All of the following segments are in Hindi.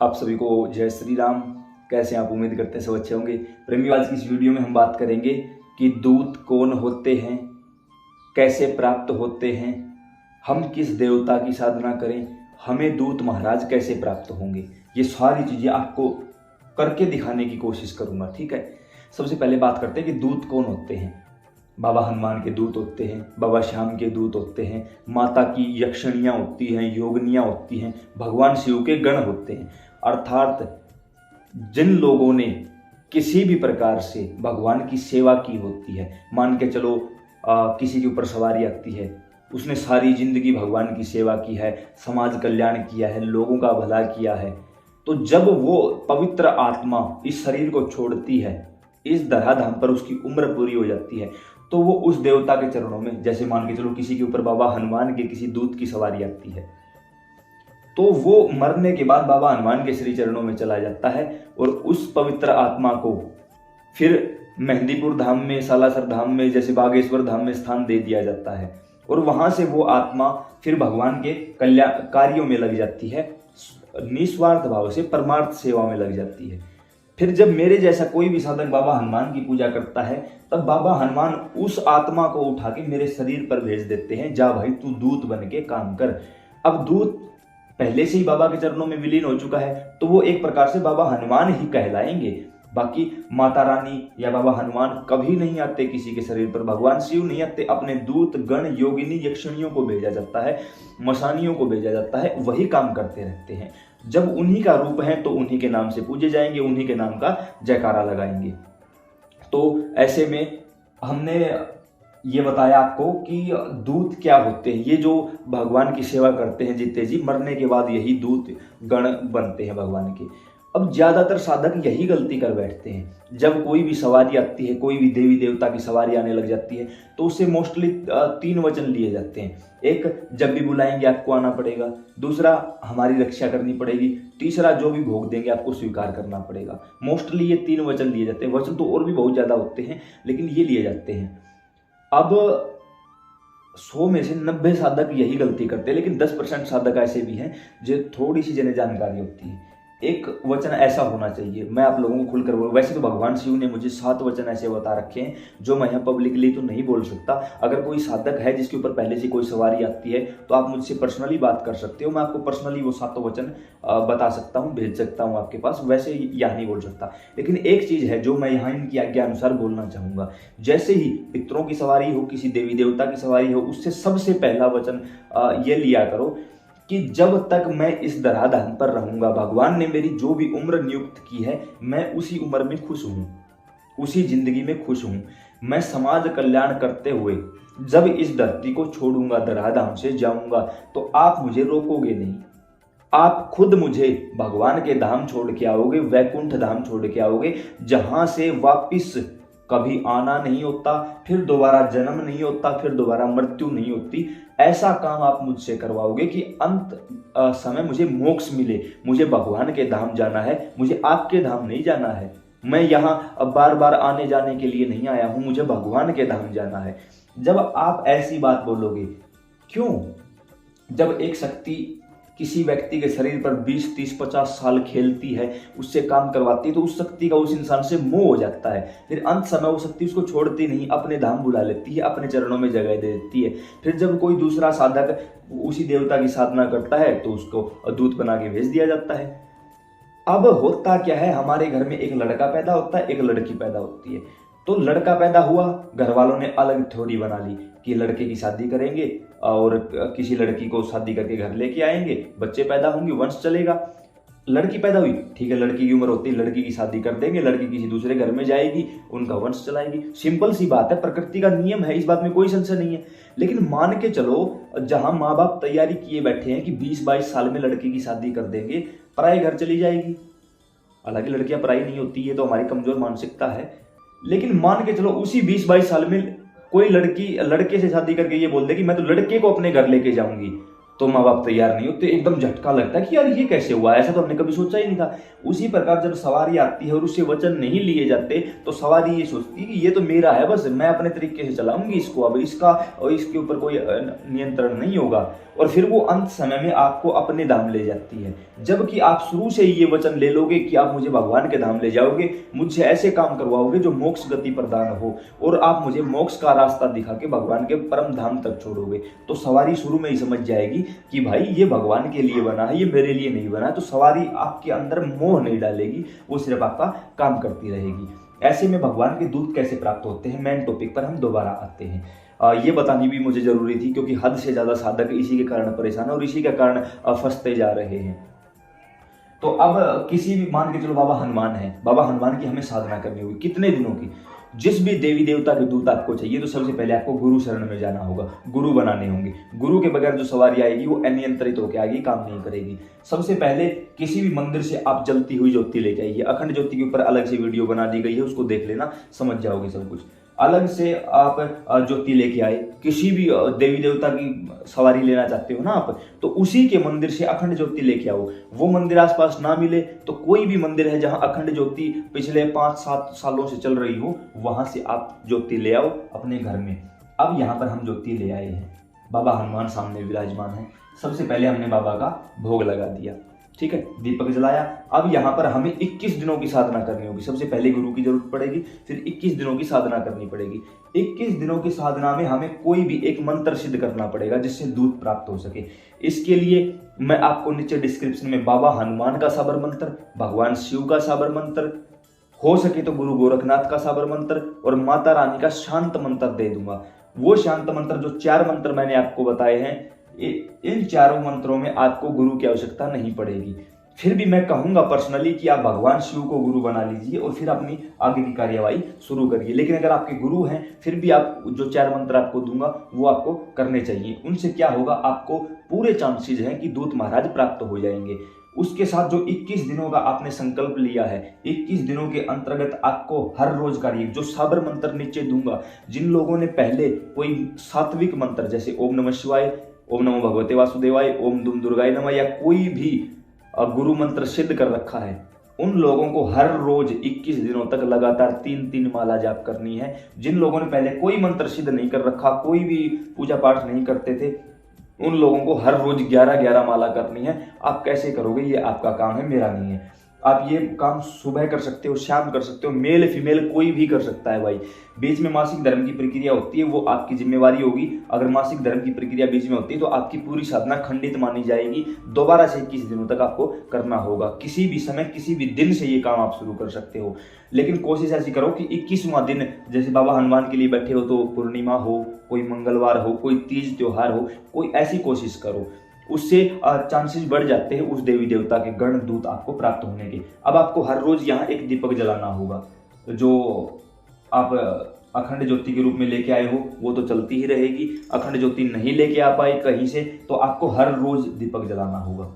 आप सभी को जय श्री राम। कैसे हैं आप? उम्मीद करते हैं सब अच्छे होंगे। प्रेमी, आज की इस वीडियो में हम बात करेंगे कि दूत कौन होते हैं, कैसे प्राप्त होते हैं, हम किस देवता की साधना करें, हमें दूत महाराज कैसे प्राप्त होंगे। ये सारी चीज़ें आपको करके दिखाने की कोशिश करूँगा, ठीक है। सबसे पहले बात करते हैं कि दूत कौन होते हैं। बाबा हनुमान के दूत होते हैं, बाबा श्याम के दूत होते हैं, माता की यक्षणियाँ होती हैं, योगनियाँ होती हैं, भगवान शिव के गण होते हैं। अर्थात जिन लोगों ने किसी भी प्रकार से भगवान की सेवा की होती है, मान के चलो किसी के ऊपर सवारी आती है, उसने सारी जिंदगी भगवान की सेवा की है, समाज कल्याण किया है, लोगों का भला किया है, तो जब वो पवित्र आत्मा इस शरीर को छोड़ती है, इस धराधाम पर उसकी उम्र पूरी हो जाती है, तो वो उस देवता के चरणों में, जैसे मान के चलो किसी के ऊपर बाबा हनुमान के किसी दूत की सवारी आती है, तो वो मरने के बाद बाबा हनुमान के श्री चरणों में चला जाता है और उस पवित्र आत्मा को फिर मेहंदीपुर धाम में, सालासर धाम में, जैसे बागेश्वर धाम में स्थान दे दिया जाता है और वहां से वो आत्मा फिर भगवान के कल्याण कार्यों में लग जाती है, निस्वार्थ भाव से परमार्थ सेवा में लग जाती है। फिर जब मेरे जैसा कोई भी साधक बाबा हनुमान की पूजा करता है, तब बाबा हनुमान उस आत्मा को उठा के मेरे शरीर पर भेज देते हैं, जा भाई तू दूत बन के काम कर। अब दूत पहले से ही बाबा के चरणों में विलीन हो चुका है, तो वो एक प्रकार से बाबा हनुमान ही कहलाएंगे। बाकी माता रानी या बाबा हनुमान कभी नहीं आते किसी के शरीर पर, भगवान शिव नहीं आते, अपने दूत गण योगिनी यक्षिणियों को भेजा जाता है, मशानियों को भेजा जाता है, वही काम करते रहते हैं। जब उन्हीं का रूप है तो उन्हीं के नाम से पूजे जाएंगे, उन्हीं के नाम का जयकारा लगाएंगे। तो ऐसे में हमने ये बताया आपको कि दूत क्या होते हैं। ये जो भगवान की सेवा करते हैं जितने जी, मरने के बाद यही दूत गण बनते हैं भगवान के। अब ज्यादातर साधक यही गलती कर बैठते हैं, जब कोई भी सवारी आती है, कोई भी देवी देवता की सवारी आने लग जाती है, तो उससे मोस्टली 3 वचन लिए जाते हैं। एक, जब भी बुलाएंगे आपको आना पड़ेगा। दूसरा, हमारी रक्षा करनी पड़ेगी। तीसरा, जो भी भोग देंगे आपको स्वीकार करना पड़ेगा। मोस्टली ये 3 वचन लिए जाते हैं। वचन तो और भी बहुत ज्यादा होते हैं, लेकिन ये लिए जाते हैं। अब 100 में से 90 साधक यही गलती करते हैं, लेकिन 10% साधक ऐसे भी हैं जो थोड़ी सी जिन्हें जानकारी होती है। एक वचन ऐसा होना चाहिए, मैं आप लोगों को खुलकर बोलूँ। वैसे तो भगवान शिव ने मुझे 7 वचन ऐसे बता रखे हैं जो मैं यहाँ पब्लिकली तो नहीं बोल सकता। अगर कोई साधक है जिसके ऊपर पहले से कोई सवारी आती है, तो आप मुझसे पर्सनली बात कर सकते हो, मैं आपको पर्सनली वो 7 वचन बता सकता हूँ, भेज सकता हूँ आपके पास। वैसे यहाँ नहीं बोल सकता, लेकिन एक चीज़ है जो मैं यहाँ इनकी आज्ञा अनुसार बोलना चाहूँगा। जैसे ही पितरों की सवारी हो, किसी देवी देवता की सवारी हो, उससे सबसे पहला वचन ये लिया करो कि जब तक मैं इस धराधाम पर रहूंगा, भगवान ने मेरी जो भी उम्र नियुक्त की है, मैं उसी उम्र में खुश हूं, उसी जिंदगी में खुश हूं। मैं समाज कल्याण करते हुए जब इस धरती को छोड़ूंगा, धराधाम से जाऊंगा, तो आप मुझे रोकोगे नहीं। आप खुद मुझे भगवान के धाम छोड़ के आओगे, वैकुंठ धाम छोड़ के आओगे, जहां से वापिस कभी आना नहीं होता, फिर दोबारा जन्म नहीं होता, फिर दोबारा मृत्यु नहीं होती। ऐसा काम आप मुझसे करवाओगे कि अंत समय मुझे मोक्ष मिले। मुझे भगवान के धाम जाना है, मुझे आपके धाम नहीं जाना है। मैं यहाँ अब बार बार आने जाने के लिए नहीं आया हूँ, मुझे भगवान के धाम जाना है। जब आप ऐसी बात बोलोगे, क्यों? जब एक शक्ति किसी व्यक्ति के शरीर पर 20, 30, 50 साल खेलती है, उससे काम करवाती है, तो उस शक्ति का उस इंसान से मोह हो जाता है। फिर अंत समय वो शक्ति उसको छोड़ती नहीं, अपने धाम बुला लेती है, अपने चरणों में जगह दे देती है। फिर जब कोई दूसरा साधक उसी देवता की साधना करता है, तो उसको दूत बना के भेज दिया जाता है। अब होता क्या है, हमारे घर में एक लड़का पैदा होता है, एक लड़की पैदा होती है। तो लड़का पैदा हुआ, घर वालों ने अलग थ्योरी बना ली कि लड़के की शादी करेंगे और किसी लड़की को शादी करके घर लेके आएंगे, बच्चे पैदा होंगे, वंश चलेगा। लड़की पैदा हुई, ठीक है, लड़की की उम्र होती है, लड़की की शादी कर देंगे, लड़की किसी दूसरे घर में जाएगी, उनका वंश चलाएगी। सिंपल सी बात है, प्रकृति का नियम है, इस बात में कोई संशय नहीं है। लेकिन मान के चलो, जहां माँ बाप तैयारी किए बैठे हैं कि 20-22 साल में लड़की की शादी कर देंगे, पराई घर चली जाएगी। हालांकि लड़कियां पराई नहीं होती, ये तो हमारी कमजोर मानसिकता है, लेकिन मान के चलो उसी 20-22 साल में कोई लड़की लड़के से शादी करके ये बोल दे कि मैं तो लड़के को अपने घर लेके जाऊंगी, तो माँ बाप तैयार नहीं होते, एकदम झटका लगता है कि यार ये कैसे हुआ, ऐसा तो हमने कभी सोचा ही नहीं था। उसी प्रकार जब सवारी आती है और उससे वचन नहीं लिए जाते तो सवारी ये सोचती है कि ये तो मेरा है, बस मैं अपने तरीके से चलाऊंगी इसको, अब इसका और इसके ऊपर कोई नियंत्रण नहीं होगा, और फिर वो अंत समय में आपको अपने धाम ले जाती है। जबकि आप शुरू से ही ये वचन ले लोगे कि आप मुझे भगवान के धाम ले जाओगे, मुझसे ऐसे काम करवाओगे जो मोक्ष गति प्रदान हो, और आप मुझे मोक्ष का रास्ता दिखा के भगवान के परम धाम तक छोड़ोगे, तो सवारी शुरू में ही समझ जाएगी कि भाई ये भगवान के लिए बना है, ये मेरे लिए नहीं बना है। तो सवारी आपके अंदर मोह नहीं डालेगी, वो सिर्फ आपका काम करती रहेगी। ऐसे में भगवान के दूत कैसे प्राप्त होते हैं, मेन टॉपिक पर हम दोबारा आते हैं। ये बतानी भी मुझे जरूरी थी, क्योंकि हद से ज्यादा साधक इसी के कारण परेशान है और इसी के कारण फंसते जा रहे हैं। तो अब किसी भी, मान के चलो बाबा हनुमान है, बाबा हनुमान की हमें साधना करनी होगी कितने दिनों की। जिस भी देवी देवता के दूत आपको चाहिए तो सबसे पहले आपको गुरु शरण में जाना होगा, गुरु बनाने होंगे। गुरु के बगैर जो सवारी आएगी वो अनियंत्रित होकर आएगी, काम नहीं करेगी। सबसे पहले किसी भी मंदिर से आप जलती हुई ज्योति लेके आइए। अखंड ज्योति के ऊपर अलग से वीडियो बना दी गई है, उसको देख लेना, समझ जाओगे सब कुछ। अलग से आप ज्योति लेके आए, किसी भी देवी देवता की सवारी लेना चाहते हो ना आप, तो उसी के मंदिर से अखंड ज्योति लेके आओ। वो मंदिर आसपास ना मिले तो कोई भी मंदिर है जहां अखंड ज्योति पिछले 5-7 सालों से चल रही हो, वहां से आप ज्योति ले आओ अपने घर में। अब यहाँ पर हम ज्योति ले आए हैं, बाबा हनुमान सामने विराजमान है। सबसे पहले हमने बाबा का भोग लगा दिया, ठीक है, दीपक जलाया। अब यहाँ पर हमें 21 दिनों की साधना करनी होगी। सबसे पहले गुरु की जरूरत पड़ेगी, फिर 21 दिनों की साधना करनी पड़ेगी। 21 दिनों की साधना में हमें कोई भी एक मंत्र सिद्ध करना पड़ेगा जिससे दूत प्राप्त हो सके। इसके लिए मैं आपको नीचे डिस्क्रिप्शन में बाबा हनुमान का साबर मंत्र, भगवान शिव का साबर मंत्र, हो सके तो गुरु गोरखनाथ का साबर मंत्र और माता रानी का शांत मंत्र दे दूंगा। वो शांत मंत्र जो 4 मंत्र मैंने आपको बताए हैं, इन चारों मंत्रों में आपको गुरु की आवश्यकता नहीं पड़ेगी। फिर भी मैं कहूंगा पर्सनली कि आप भगवान शिव को गुरु बना लीजिए और फिर अपनी आगे की कार्यवाही शुरू करिए। लेकिन अगर आपके गुरु हैं फिर भी आप जो 4 मंत्र आपको दूंगा वो आपको करने चाहिए। उनसे क्या होगा, आपको पूरे चांसेस हैं कि दूत महाराज प्राप्त हो जाएंगे। उसके साथ जो 21 दिनों का आपने संकल्प लिया है, 21 दिनों के अंतर्गत आपको हर रोज कार्य, जो साबर मंत्र नीचे दूंगा, जिन लोगों ने पहले कोई सात्विक मंत्र जैसे ओम नमः शिवाय, ओम नमो भगवते वासुदेवाय, ओम दुम दुर्गाय नमः या कोई भी गुरु मंत्र सिद्ध कर रखा है, उन लोगों को हर रोज 21 दिनों तक लगातार 3-3 माला जाप करनी है। जिन लोगों ने पहले कोई मंत्र सिद्ध नहीं कर रखा, कोई भी पूजा पाठ नहीं करते थे, उन लोगों को हर रोज 11-11 माला करनी है। आप कैसे करोगे ये आपका काम है, मेरा नहीं है। आप ये काम सुबह कर सकते हो, शाम कर सकते हो, मेल फीमेल कोई भी कर सकता है भाई। बीच में मासिक धर्म की प्रक्रिया होती है, वो आपकी जिम्मेवारी होगी। अगर मासिक धर्म की प्रक्रिया बीच में होती है तो आपकी पूरी साधना खंडित मानी जाएगी। दोबारा से 21 दिनों तक आपको करना होगा। किसी भी समय किसी भी दिन से ये काम आप शुरू कर सकते हो, लेकिन कोशिश ऐसी करो कि 21वां दिन, जैसे बाबा हनुमान के लिए बैठे हो तो पूर्णिमा हो, कोई मंगलवार हो, कोई तीज त्योहार हो, कोई ऐसी कोशिश करो। उससे चांसेस बढ़ जाते हैं उस देवी देवता के गण दूत आपको प्राप्त होने के। अब आपको हर रोज यहाँ एक दीपक जलाना होगा। जो आप अखंड ज्योति के रूप में लेके आए हो वो तो चलती ही रहेगी। अखंड ज्योति नहीं लेके आ पाए कहीं से तो आपको हर रोज दीपक जलाना होगा।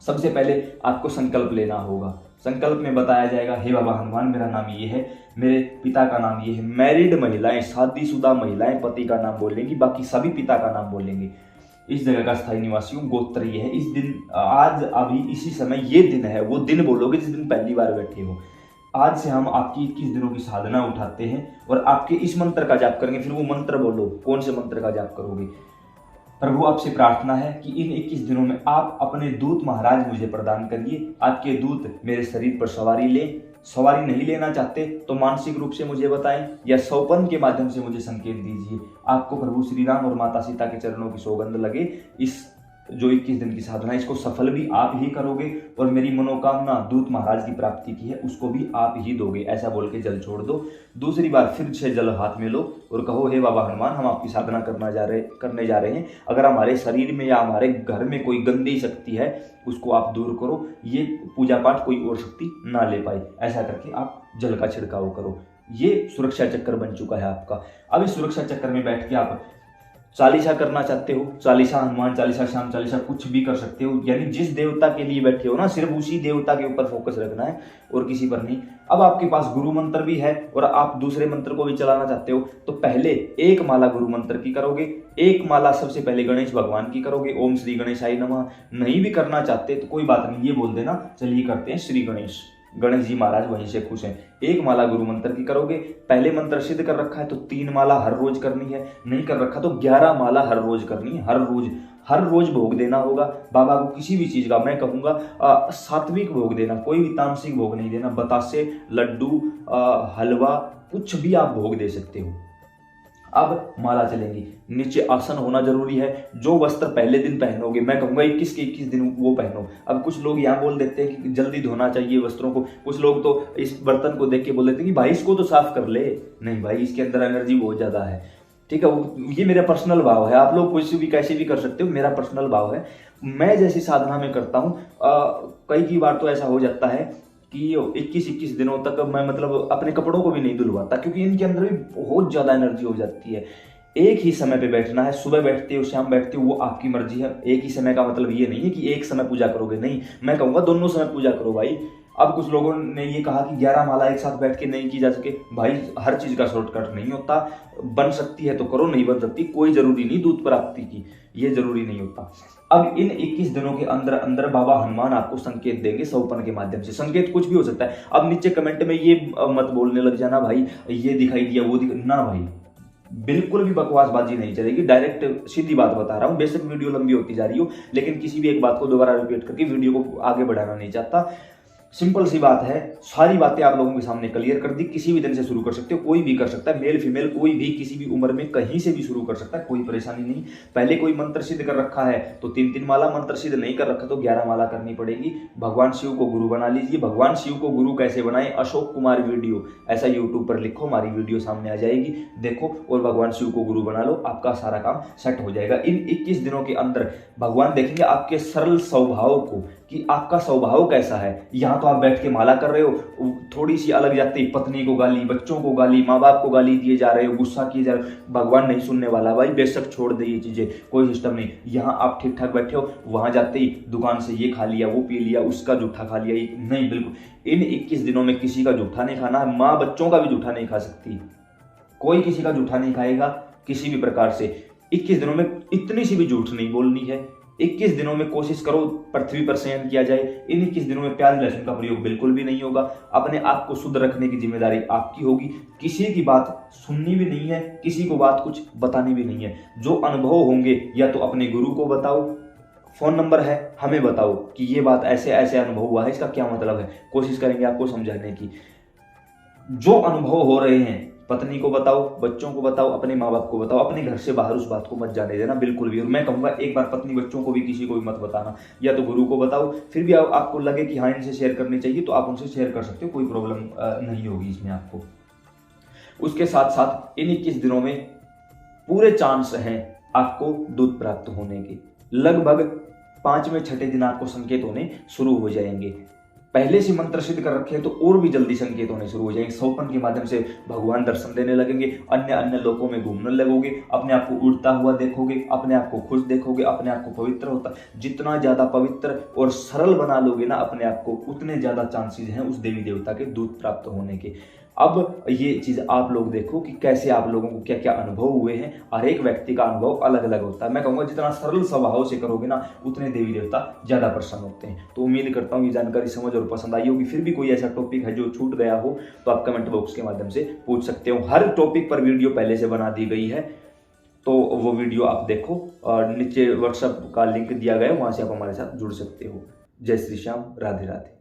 सबसे पहले आपको संकल्प लेना होगा। संकल्प में बताया जाएगा, हे बाबा हनुमान, मेरा नाम ये है, मेरे पिता का नाम ये है। मैरिड महिलाएं, शादीशुदा महिलाएं पति का नाम बोलेंगी, बाकी सभी पिता का नाम बोलेंगे। इस जगह का स्थायी निवासी हूँ, गोत्र ये है। इस दिन, आज अभी इसी समय ये दिन है, वो दिन बोलोगे जिस दिन पहली बार बैठे हो। आज से हम आपकी 21 दिनों की साधना उठाते हैं और आपके इस मंत्र का जाप करेंगे। फिर वो मंत्र बोलो, कौन से मंत्र का जाप करोगे। प्रभु आपसे प्रार्थना है कि इन 21 दिनों में आप अपने दूत महाराज मुझे प्रदान करिए। आपके दूत मेरे शरीर पर सवारी ले। सवारी नहीं लेना चाहते तो मानसिक रूप से मुझे बताएं या सौपन के माध्यम से मुझे संकेत दीजिए। आपको प्रभु श्री राम और माता सीता के चरणों की सौगंध लगे। इस जो 21 दिन की साधना, इसको सफल भी आप ही करोगे और मेरी मनोकामना दूत महाराज की प्राप्ति की है उसको भी आप ही दोगे। ऐसा बोल के जल छोड़ दो। दूसरी बार फिर से जल हाथ में लो और कहो, हे बाबा हनुमान, हम आपकी साधना करने जा रहे हैं। अगर हमारे शरीर में या हमारे घर में कोई गंदी शक्ति है उसको आप दूर करो। ये पूजा पाठ कोई और शक्ति ना ले पाए। ऐसा करके आप जल का छिड़काव करो। ये सुरक्षा चक्कर बन चुका है आपका। अब इस सुरक्षा चक्कर में बैठ के आप चालीसा करना चाहते हो, चालीसा हनुमान चालीसा, श्याम चालीसा, कुछ भी कर सकते हो। यानी जिस देवता के लिए बैठे हो ना, सिर्फ उसी देवता के ऊपर फोकस रखना है और किसी पर नहीं। अब आपके पास गुरु मंत्र भी है और आप दूसरे मंत्र को भी चलाना चाहते हो, तो पहले एक माला गुरु मंत्र की करोगे, एक माला सबसे पहले गणेश भगवान की करोगे, ओम श्री गणेशाय नमः। नहीं भी करना चाहते तो कोई बात नहीं, ये बोल देना चलिए करते हैं श्री गणेश, गणेश जी महाराज वहीं से खुश हैं। एक माला गुरु मंत्र की करोगे, पहले मंत्र सिद्ध कर रखा है तो 3 माला हर रोज करनी है, नहीं कर रखा तो 11 माला हर रोज करनी है। हर रोज भोग देना होगा बाबा को किसी भी चीज का। मैं कहूंगा सात्विक भोग देना, कोई भी तामसिक भोग नहीं देना। बतासे, लड्डू, हलवा, कुछ भी आप भोग दे सकते हो। अब माला चलेंगी, नीचे आसन होना जरूरी है। जो वस्त्र पहले दिन पहनोगे, मैं कहूंगा 21 के 21 दिन वो पहनो। अब कुछ लोग यहाँ बोल देते हैं कि जल्दी धोना चाहिए वस्त्रों को, कुछ लोग तो इस बर्तन को देख के बोल देते हैं कि भाई इसको तो साफ कर ले। नहीं भाई, इसके अंदर एनर्जी बहुत ज्यादा है, ठीक है। ये मेरा पर्सनल भाव है, आप लोग कुछ भी कैसे भी कर सकते हो, मेरा पर्सनल भाव है। मैं जैसी साधना में करता हूँ, कई बार तो ऐसा हो जाता है कि 21-21 दिनों तक मैं मतलब अपने कपड़ों को भी नहीं धुलवाता, क्योंकि इनके अंदर भी बहुत ज़्यादा एनर्जी हो जाती है। एक ही समय पे बैठना है, सुबह बैठते हो शाम बैठते हो, वो आपकी मर्जी है। एक ही समय का मतलब ये नहीं है कि एक समय पूजा करोगे, नहीं, मैं कहूँगा दोनों समय पूजा करो भाई। अब कुछ लोगों ने ये कहा कि 11 माला एक साथ बैठ के नहीं की जा सके। भाई हर चीज का शॉर्टकट नहीं होता, बन सकती है तो करो, नहीं बन सकती कोई जरूरी नहीं दूध प्राप्ति की, ये जरूरी नहीं होता। अब इन 21 दिनों के अंदर अंदर बाबा हनुमान आपको संकेत देंगे सौपन के माध्यम से। संकेत कुछ भी हो सकता है। अब नीचे कमेंट में ये मत बोलने लग जाना भाई ये दिखाई दिया वो ना भाई, बिल्कुल भी बकवासबाजी नहीं चलेगी। डायरेक्ट सीधी बात बता रहा हूं। बेशक वीडियो लंबी होती जा रही हो, लेकिन किसी भी एक बात को दोबारा रिपीट करके वीडियो को आगे बढ़ाना नहीं चाहता। सिंपल सी बात है, सारी बातें आप लोगों के सामने क्लियर कर दी। किसी भी दिन से शुरू कर सकते हो, कोई भी कर सकता है, मेल फीमेल कोई भी किसी भी उम्र में कहीं से भी शुरू कर सकता है, कोई परेशानी नहीं। पहले कोई मंत्र सिद्ध कर रखा है तो 3-3 माला, मंत्र सिद्ध नहीं कर रखा तो 11 माला करनी पड़ेगी। भगवान शिव को गुरु बना लीजिए। भगवान शिव को गुरु कैसे बनाए, अशोक कुमार वीडियो ऐसा यूट्यूब पर लिखो, हमारी वीडियो सामने आ जाएगी, देखो और भगवान शिव को गुरु बना लो, आपका सारा काम सेट हो जाएगा। इन 21 दिनों के अंदर भगवान देखेंगे आपके सरल स्वभाव को कि आपका स्वभाव कैसा है। यहाँ तो आप बैठ के माला कर रहे हो, थोड़ी सी अलग जाती, पत्नी को गाली, बच्चों को गाली, माँ बाप को गाली दिए जा रहे हो, गुस्सा किए जा रहे हो, भगवान नहीं सुनने वाला भाई। बेशक छोड़ दे ये चीजें, कोई सिस्टम नहीं। यहाँ आप ठीक ठाक बैठे हो, वहां जाते ही दुकान से ये खा लिया, वो पी लिया, उसका जूठा खा लिया, नहीं, बिल्कुल। इन 21 दिनों में किसी का जूठा नहीं खाना है। माँ बच्चों का भी जूठा नहीं खा सकती, कोई किसी का जूठा नहीं खाएगा किसी भी प्रकार से। 21 दिनों में इतनी सी भी झूठ नहीं बोलनी है। 21 दिनों में कोशिश करो पृथ्वी पर शयन किया जाए। इन 21 दिनों में प्याज लहसुन का प्रयोग बिल्कुल भी नहीं होगा। अपने आप को शुद्ध रखने की जिम्मेदारी आपकी होगी। किसी की बात सुननी भी नहीं है, किसी को बात कुछ बतानी भी नहीं है। जो अनुभव होंगे या तो अपने गुरु को बताओ, फोन नंबर है हमें बताओ कि ये बात ऐसे ऐसे अनुभव हुआ है, इसका क्या मतलब है, कोशिश करेंगे आपको समझाने की। जो अनुभव हो रहे हैं पत्नी को बताओ, बच्चों को बताओ, अपने माँ बाप को बताओ, अपने घर से बाहर उस बात को मत जाने देना बिल्कुल भी। और मैं कहूँगा एक बार पत्नी बच्चों को भी किसी को भी मत बताना, या तो गुरु को बताओ। फिर भी आपको लगे कि हाँ इनसे शेयर करनी चाहिए तो आप उनसे शेयर कर सकते हो, कोई प्रॉब्लम नहीं होगी इसमें आपको। उसके साथ साथ इन 21 दिनों में पूरे चांस हैं आपको दूध प्राप्त होने के। लगभग 5वें-6ठे दिन आपको संकेत होने शुरू हो जाएंगे। पहले से मंत्र सिद्ध कर रखे हैं तो और भी जल्दी संकेत होने शुरू हो जाएंगे। सौपन के माध्यम से भगवान दर्शन देने लगेंगे, अन्य लोकों में घूमने लगोगे, अपने आप को उड़ता हुआ देखोगे, अपने आप को खुश देखोगे, अपने आप को पवित्र होता। जितना ज्यादा पवित्र और सरल बना लोगे ना अपने आप को, उतने ज्यादा चांसेस हैं उस देवी देवता के दूध प्राप्त होने के। अब ये चीज आप लोग देखो कि कैसे आप लोगों को क्या क्या अनुभव हुए हैं। हर एक व्यक्ति का अनुभव अलग अलग होता है। मैं कहूँगा जितना सरल स्वभाव से करोगे ना उतने देवी देवता ज्यादा प्रसन्न होते हैं। तो उम्मीद करता हूँ ये जानकारी समझ और पसंद आई होगी। फिर भी कोई ऐसा टॉपिक है जो छूट गया हो तो आप कमेंट बॉक्स के माध्यम से पूछ सकते हो। हर टॉपिक पर वीडियो पहले से बना दी गई है, तो वो वीडियो आप देखो और नीचे व्हाट्सएप का लिंक दिया गया है, वहां से आप हमारे साथ जुड़ सकते हो। जय श्री श्याम, राधे राधे।